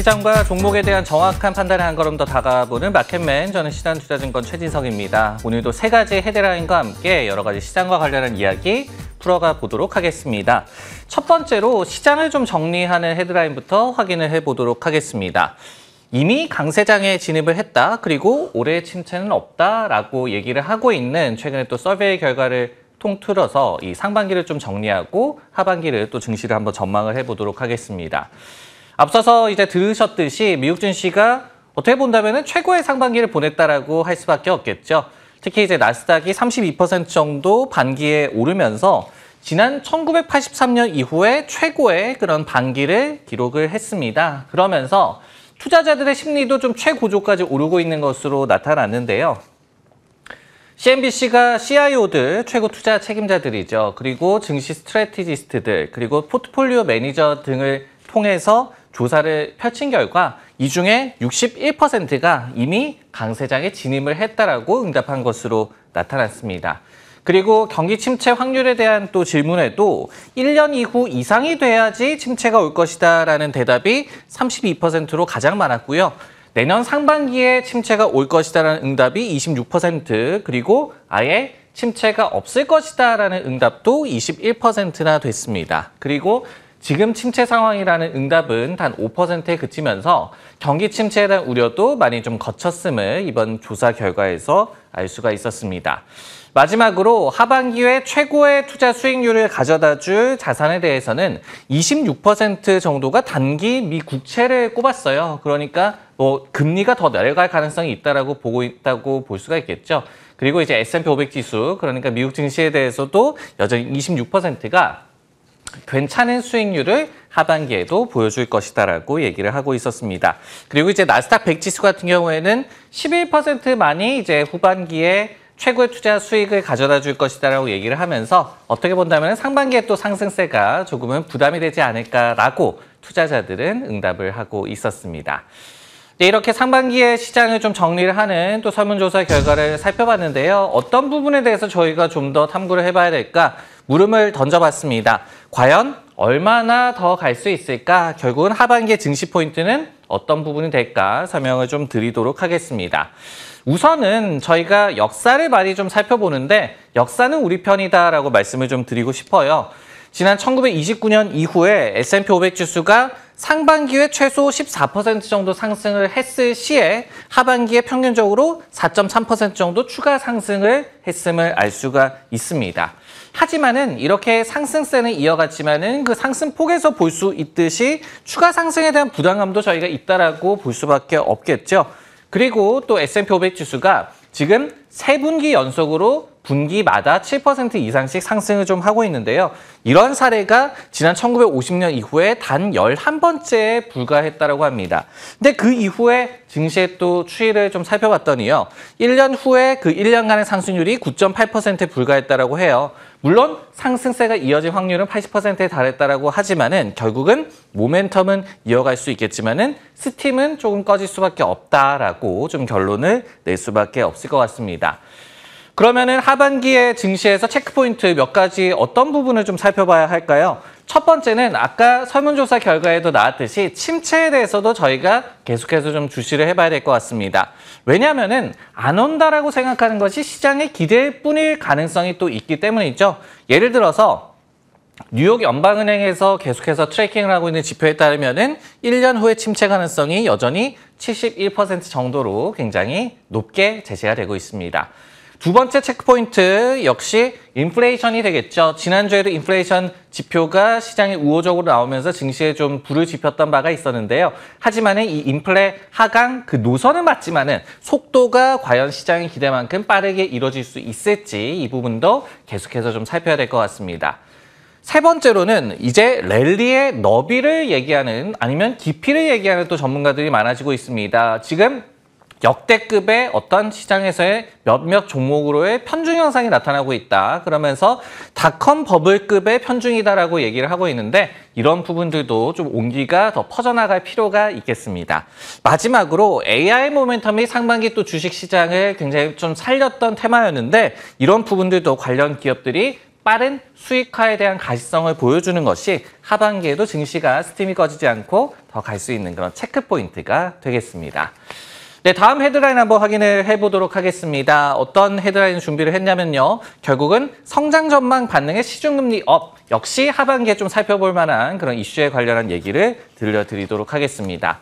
시장과 종목에 대한 정확한 판단에 한 걸음 더 다가보는 마켓맨, 저는 신한투자증권 최진석입니다. 오늘도 세 가지 헤드라인과 함께 여러 가지 시장과 관련한 이야기 풀어가 보도록 하겠습니다. 첫 번째로 시장을 좀 정리하는 헤드라인부터 확인을 해보도록 하겠습니다. 이미 강세장에 진입을 했다, 그리고 올해 침체는 없다라고 얘기를 하고 있는 최근에 또 서베이 결과를 통틀어서 이 상반기를 좀 정리하고 하반기를 또 증시를 한번 전망을 해보도록 하겠습니다. 앞서서 이제 들으셨듯이 미국 증시가 어떻게 본다면 최고의 상반기를 보냈다라고 할 수밖에 없겠죠. 특히 이제 나스닥이 32% 정도 반기에 오르면서 지난 1983년 이후에 최고의 그런 반기를 기록을 했습니다. 그러면서 투자자들의 심리도 좀 최고조까지 오르고 있는 것으로 나타났는데요. CNBC가 CIO들, 최고 투자 책임자들이죠. 그리고 증시 스트래티지스트들, 그리고 포트폴리오 매니저 등을 통해서 조사를 펼친 결과 이 중에 61%가 이미 강세장에 진입을 했다라고 응답한 것으로 나타났습니다. 그리고 경기 침체 확률에 대한 또 질문에도 1년 이후 이상이 돼야지 침체가 올 것이다라는 대답이 32%로 가장 많았고요. 내년 상반기에 침체가 올 것이다라는 응답이 26%, 그리고 아예 침체가 없을 것이다라는 응답도 21%나 됐습니다. 그리고 지금 침체 상황이라는 응답은 단 5%에 그치면서 경기 침체에 대한 우려도 많이 좀 거쳤음을 이번 조사 결과에서 알 수가 있었습니다. 마지막으로 하반기에 최고의 투자 수익률을 가져다 줄 자산에 대해서는 26% 정도가 단기 미 국채를 꼽았어요. 그러니까 금리가 더 내려갈 가능성이 있다라고 보고 있다고 볼 수가 있겠죠. 그리고 이제 S&P 500 지수, 그러니까 미국 증시에 대해서도 여전히 26%가 괜찮은 수익률을 하반기에도 보여줄 것이다라고 얘기를 하고 있었습니다. 그리고 이제 나스닥 100 지수 같은 경우에는 11%만이 이제 후반기에 최고의 투자 수익을 가져다 줄 것이다라고 얘기를 하면서 어떻게 본다면 상반기에 또 상승세가 조금은 부담이 되지 않을까라고 투자자들은 응답을 하고 있었습니다. 네, 이렇게 상반기에 시장을 좀 정리를 하는 또 설문조사 결과를 살펴봤는데요. 어떤 부분에 대해서 저희가 좀 더 탐구를 해봐야 될까 물음을 던져봤습니다. 과연 얼마나 더 갈 수 있을까? 결국은 하반기의 증시 포인트는 어떤 부분이 될까 설명을 좀 드리도록 하겠습니다. 우선은 저희가 역사를 많이 좀 살펴보는데 역사는 우리 편이다라고 말씀을 좀 드리고 싶어요. 지난 1929년 이후에 S&P 500 지수가 상반기에 최소 14% 정도 상승을 했을 시에 하반기에 평균적으로 4.3% 정도 추가 상승을 했음을 알 수가 있습니다. 하지만은 이렇게 상승세는 이어갔지만은 그 상승폭에서 볼 수 있듯이 추가 상승에 대한 부담감도 저희가 있다라고 볼 수밖에 없겠죠. 그리고 또 S&P 500 지수가 지금 3분기 연속으로 분기마다 7% 이상씩 상승을 좀 하고 있는데요. 이런 사례가 지난 1950년 이후에 단 11번째에 불과했다고 합니다. 근데 그 이후에 증시의 또 추이를 좀 살펴봤더니요. 1년 후에 그 1년간의 상승률이 9.8%에 불과했다고 해요. 물론 상승세가 이어질 확률은 80%에 달했다고 하지만은 결국은 모멘텀은 이어갈 수 있겠지만은 스팀은 조금 꺼질 수밖에 없다라고 좀 결론을 낼 수밖에 없을 것 같습니다. 그러면은 하반기에 증시에서 체크포인트 몇 가지 어떤 부분을 좀 살펴봐야 할까요? 첫 번째는 아까 설문조사 결과에도 나왔듯이 침체에 대해서도 저희가 계속해서 좀 주시를 해봐야 될 것 같습니다. 왜냐하면은 안 온다라고 생각하는 것이 시장의 기대일 뿐일 가능성이 또 있기 때문이죠. 예를 들어서 뉴욕 연방은행에서 계속해서 트래킹을 하고 있는 지표에 따르면은 1년 후에 침체 가능성이 여전히 71% 정도로 굉장히 높게 제시가 되고 있습니다. 두 번째 체크포인트 역시 인플레이션이 되겠죠. 지난주에도 인플레이션 지표가 시장에 우호적으로 나오면서 증시에 좀 불을 지폈던 바가 있었는데요. 하지만은 이 인플레 하강 그 노선은 맞지만은 속도가 과연 시장의 기대만큼 빠르게 이루어질 수 있을지 이 부분도 계속해서 좀 살펴야 될 것 같습니다. 세 번째로는 이제 랠리의 너비를 얘기하는 아니면 깊이를 얘기하는 또 전문가들이 많아지고 있습니다. 지금 역대급의 어떤 시장에서의 몇몇 종목으로의 편중 현상이 나타나고 있다. 그러면서 닷컴 버블급의 편중이다라고 얘기를 하고 있는데 이런 부분들도 좀 온기가 더 퍼져나갈 필요가 있겠습니다. 마지막으로 AI 모멘텀이 상반기 또 주식시장을 굉장히 좀 살렸던 테마였는데 이런 부분들도 관련 기업들이 빠른 수익화에 대한 가시성을 보여주는 것이 하반기에도 증시가 스팀이 꺼지지 않고 더 갈 수 있는 그런 체크 포인트가 되겠습니다. 네, 다음 헤드라인 한번 확인을 해보도록 하겠습니다. 어떤 헤드라인 준비를 했냐면요. 결국은 성장 전망 반등의 시중금리 업, 역시 하반기에 좀 살펴볼 만한 그런 이슈에 관련한 얘기를 들려드리도록 하겠습니다.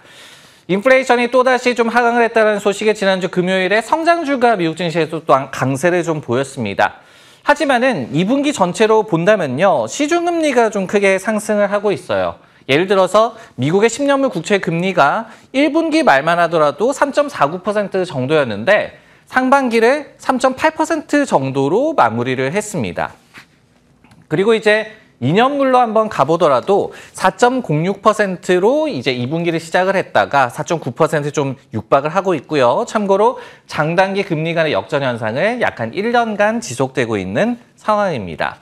인플레이션이 또다시 좀 하강을 했다는 소식에 지난주 금요일에 성장주가 미국 증시에서 또한 강세를 좀 보였습니다. 하지만은 2분기 전체로 본다면요. 시중금리가 좀 크게 상승을 하고 있어요. 예를 들어서 미국의 10년물 국채 금리가 1분기 말만 하더라도 3.49% 정도였는데 상반기를 3.8% 정도로 마무리를 했습니다. 그리고 이제 2년물로 한번 가보더라도 4.06%로 이제 2분기를 시작을 했다가 4.9% 좀 육박을 하고 있고요. 참고로 장단기 금리 간의 역전 현상을 약 한 1년간 지속되고 있는 상황입니다.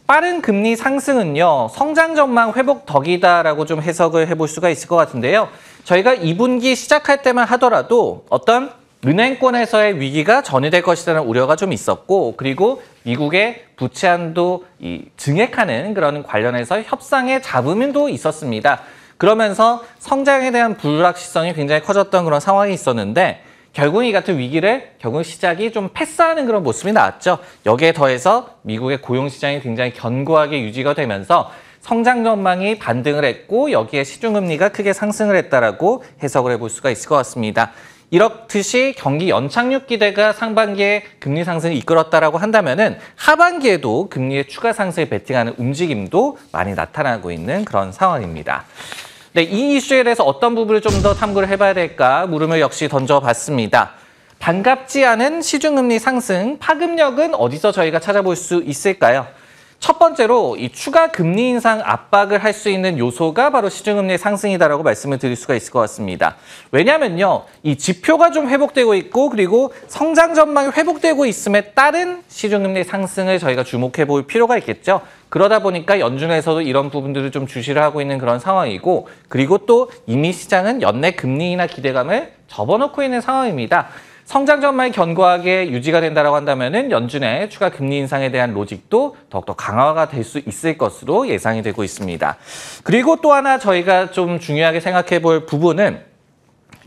빠른 금리 상승은요, 성장 전망 회복 덕이다라고 좀 해석을 해볼 수가 있을 것 같은데요. 저희가 2분기 시작할 때만 하더라도 어떤 은행권에서의 위기가 전이될 것이라는 우려가 좀 있었고, 그리고 미국의 부채 한도 증액하는 그런 관련해서 협상의 잡음도 있었습니다. 그러면서 성장에 대한 불확실성이 굉장히 커졌던 그런 상황이 있었는데, 결국 이 같은 위기를 결국 시작이 좀 패스하는 그런 모습이 나왔죠. 여기에 더해서 미국의 고용시장이 굉장히 견고하게 유지가 되면서 성장 전망이 반등을 했고 여기에 시중금리가 크게 상승을 했다라고 해석을 해볼 수가 있을 것 같습니다. 이렇듯이 경기 연착륙 기대가 상반기에 금리 상승을 이끌었다라고 한다면은 하반기에도 금리의 추가 상승에 베팅하는 움직임도 많이 나타나고 있는 그런 상황입니다. 네, 이 이슈에 대해서 어떤 부분을 좀 더 탐구를 해봐야 될까 물음을 역시 던져봤습니다. 반갑지 않은 시중금리 상승, 파급력은 어디서 저희가 찾아볼 수 있을까요? 첫 번째로 이 추가 금리 인상 압박을 할 수 있는 요소가 바로 시중금리 상승이다라고 말씀을 드릴 수가 있을 것 같습니다. 왜냐면요, 이 지표가 좀 회복되고 있고 그리고 성장 전망이 회복되고 있음에 따른 시중금리 상승을 저희가 주목해 볼 필요가 있겠죠. 그러다 보니까 연준에서도 이런 부분들을 좀 주시를 하고 있는 그런 상황이고, 그리고 또 이미 시장은 연내 금리 인하 기대감을 접어놓고 있는 상황입니다. 성장 전망이 견고하게 유지가 된다고 한다면은 연준의 추가 금리 인상에 대한 로직도 더욱더 강화가 될 수 있을 것으로 예상이 되고 있습니다. 그리고 또 하나 저희가 좀 중요하게 생각해 볼 부분은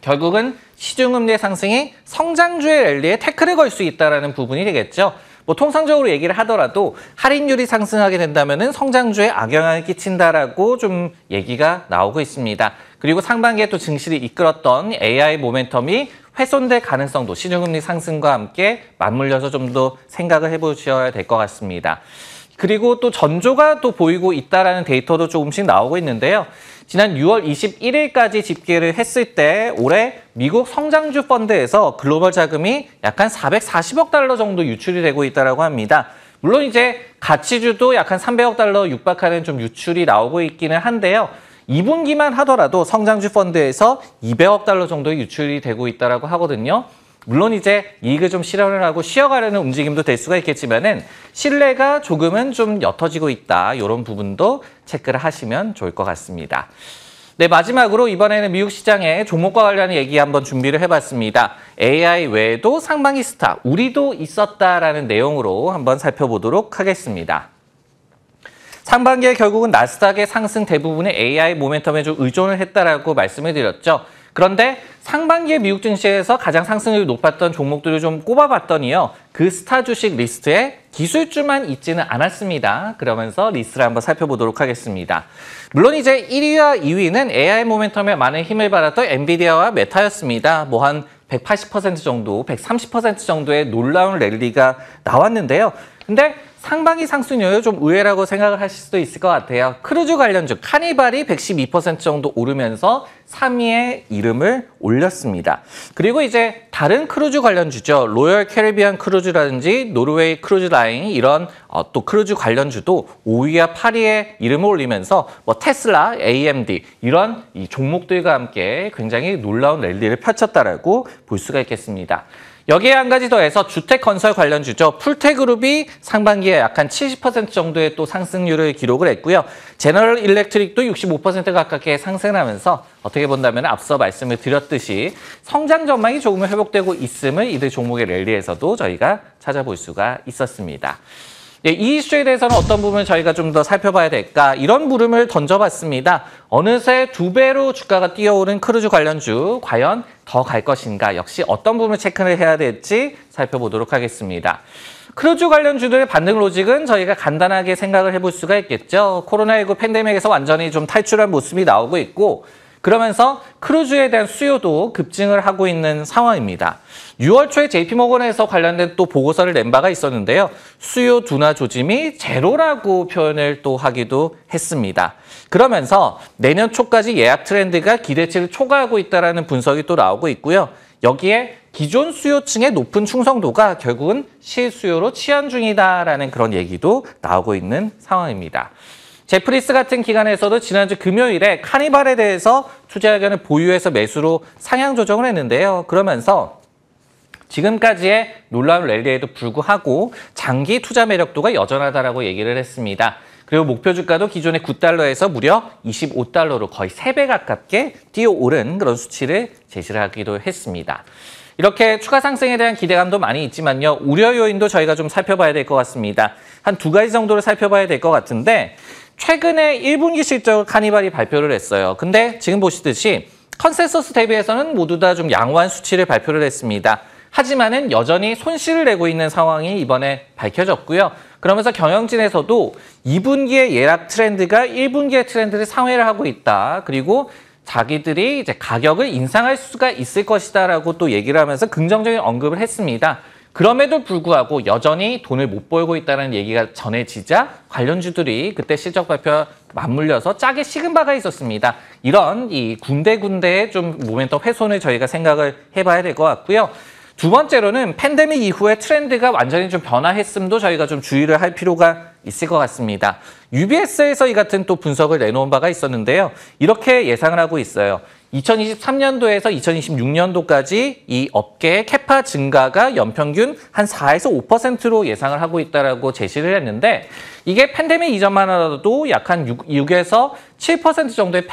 결국은 시중금리의 상승이 성장주의 랠리에 태클을 걸 수 있다는 부분이 되겠죠. 뭐 통상적으로 얘기를 하더라도 할인율이 상승하게 된다면은 성장주에 악영향을 끼친다라고 좀 얘기가 나오고 있습니다. 그리고 상반기에 또 증시를 이끌었던 AI 모멘텀이 훼손될 가능성도 시중금리 상승과 함께 맞물려서 좀 더 생각을 해보셔야 될 것 같습니다. 그리고 또 전조가 또 보이고 있다라는 데이터도 조금씩 나오고 있는데요. 지난 6월 21일까지 집계를 했을 때 올해 미국 성장주 펀드에서 글로벌 자금이 약 한 440억 달러 정도 유출이 되고 있다고 합니다. 물론 이제 가치주도 약 한 300억 달러 육박하는 좀 유출이 나오고 있기는 한데요. 2분기만 하더라도 성장주 펀드에서 200억 달러 정도의 유출이 되고 있다고 하거든요. 물론 이제 이익을 좀 실현을 하고 쉬어가려는 움직임도 될 수가 있겠지만은 신뢰가 조금은 좀 옅어지고 있다. 이런 부분도 체크를 하시면 좋을 것 같습니다. 네, 마지막으로 이번에는 미국 시장의 종목과 관련한 얘기 한번 준비를 해봤습니다. AI 외에도 상반기 스타, 우리도 있었다라는 내용으로 한번 살펴보도록 하겠습니다. 상반기에 결국은 나스닥의 상승 대부분이 AI 모멘텀에 좀 의존을 했다라고 말씀을 드렸죠. 그런데 상반기에 미국 증시에서 가장 상승률이 높았던 종목들을 좀 꼽아봤더니요. 그 스타 주식 리스트에 기술주만 있지는 않았습니다. 그러면서 리스트를 한번 살펴보도록 하겠습니다. 물론 이제 1위와 2위는 AI 모멘텀에 많은 힘을 받았던 엔비디아와 메타였습니다. 뭐 한 180% 정도, 130% 정도의 놀라운 랠리가 나왔는데요. 근데 상반기 상승률이 좀 의외라고 생각을 하실 수도 있을 것 같아요. 크루즈 관련주 카니발이 112% 정도 오르면서 3위에 이름을 올렸습니다. 그리고 이제 다른 크루즈 관련주죠. 로열 캐리비안 크루즈라든지 노르웨이 크루즈 라인 이런 또 크루즈 관련주도 5위와 8위에 이름을 올리면서 뭐 테슬라, AMD 이런 이 종목들과 함께 굉장히 놀라운 랠리를 펼쳤다라고 볼 수가 있겠습니다. 여기에 한 가지 더해서 주택건설 관련주죠. 풀테그룹이 상반기에 약 한 70% 정도의 또 상승률을 기록을 했고요. 제너럴 일렉트릭도 65% 가깝게 상승하면서 어떻게 본다면 앞서 말씀을 드렸듯이 성장 전망이 조금 회복되고 있음을 이들 종목의 랠리에서도 저희가 찾아볼 수가 있었습니다. 예, 이 이슈에 대해서는 어떤 부분을 저희가 좀 더 살펴봐야 될까? 이런 물음을 던져봤습니다. 어느새 2배로 주가가 뛰어오른 크루즈 관련주 과연 더 갈 것인가? 역시 어떤 부분을 체크를 해야 될지 살펴보도록 하겠습니다. 크루즈 관련주들의 반등 로직은 저희가 간단하게 생각을 해볼 수가 있겠죠. 코로나19 팬데믹에서 완전히 좀 탈출한 모습이 나오고 있고 그러면서 크루즈에 대한 수요도 급증을 하고 있는 상황입니다. 6월 초에 JP모건에서 관련된 또 보고서를 낸 바가 있었는데요. 수요 둔화 조짐이 제로라고 표현을 또 하기도 했습니다. 그러면서 내년 초까지 예약 트렌드가 기대치를 초과하고 있다는 분석이 또 나오고 있고요. 여기에 기존 수요층의 높은 충성도가 결국은 실수요로 치환 중이다라는 그런 얘기도 나오고 있는 상황입니다. 제프리스 같은 기관에서도 지난주 금요일에 카니발에 대해서 투자 의견을 보유해서 매수로 상향 조정을 했는데요. 그러면서 지금까지의 놀라운 랠리에도 불구하고 장기 투자 매력도가 여전하다라고 얘기를 했습니다. 그리고 목표 주가도 기존의 9달러에서 무려 25달러로 거의 3배 가깝게 뛰어오른 그런 수치를 제시를 하기도 했습니다. 이렇게 추가 상승에 대한 기대감도 많이 있지만요. 우려 요인도 저희가 좀 살펴봐야 될 것 같습니다. 한 2가지 정도를 살펴봐야 될 것 같은데 최근에 1분기 실적을 카니발이 발표를 했어요. 근데 지금 보시듯이 컨센서스 대비해서는 모두 다 좀 양호한 수치를 발표를 했습니다. 하지만은 여전히 손실을 내고 있는 상황이 이번에 밝혀졌고요. 그러면서 경영진에서도 2분기의 예약 트렌드가 1분기의 트렌드를 상회를 하고 있다. 그리고 자기들이 이제 가격을 인상할 수가 있을 것이다라고 또 얘기를 하면서 긍정적인 언급을 했습니다. 그럼에도 불구하고 여전히 돈을 못 벌고 있다는 얘기가 전해지자 관련주들이 그때 실적 발표 맞물려서 짜게 식은 바가 있었습니다. 이런 이 군데군데의 좀 모멘텀 훼손을 저희가 생각을 해봐야 될 것 같고요. 두 번째로는 팬데믹 이후에 트렌드가 완전히 좀 변화했음도 저희가 좀 주의를 할 필요가 있을 것 같습니다. UBS에서 이 같은 또 분석을 내놓은 바가 있었는데요. 이렇게 예상을 하고 있어요. 2023년도에서 2026년도까지 이 업계의 캐파 증가가 연평균 한 4에서 5%로 예상을 하고 있다라고 제시를 했는데 이게 팬데믹 이전만 하더라도 약 한 6에서 7% 정도의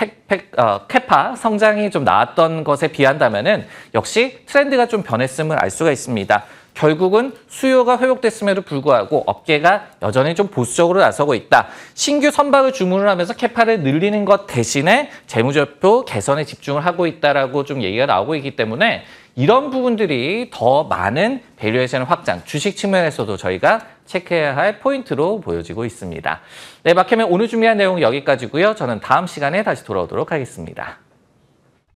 캐파 성장이 좀 나왔던 것에 비한다면은 역시 트렌드가 좀 변했음을 알 수가 있습니다. 결국은 수요가 회복됐음에도 불구하고 업계가 여전히 좀 보수적으로 나서고 있다. 신규 선박을 주문을 하면서 캐파를 늘리는 것 대신에 재무제표 개선에 집중을 하고 있다라고 좀 얘기가 나오고 있기 때문에 이런 부분들이 더 많은 밸류에이션 확장, 주식 측면에서도 저희가 체크해야 할 포인트로 보여지고 있습니다. 네, 마켓맨 오늘 준비한 내용은 여기까지고요. 저는 다음 시간에 다시 돌아오도록 하겠습니다.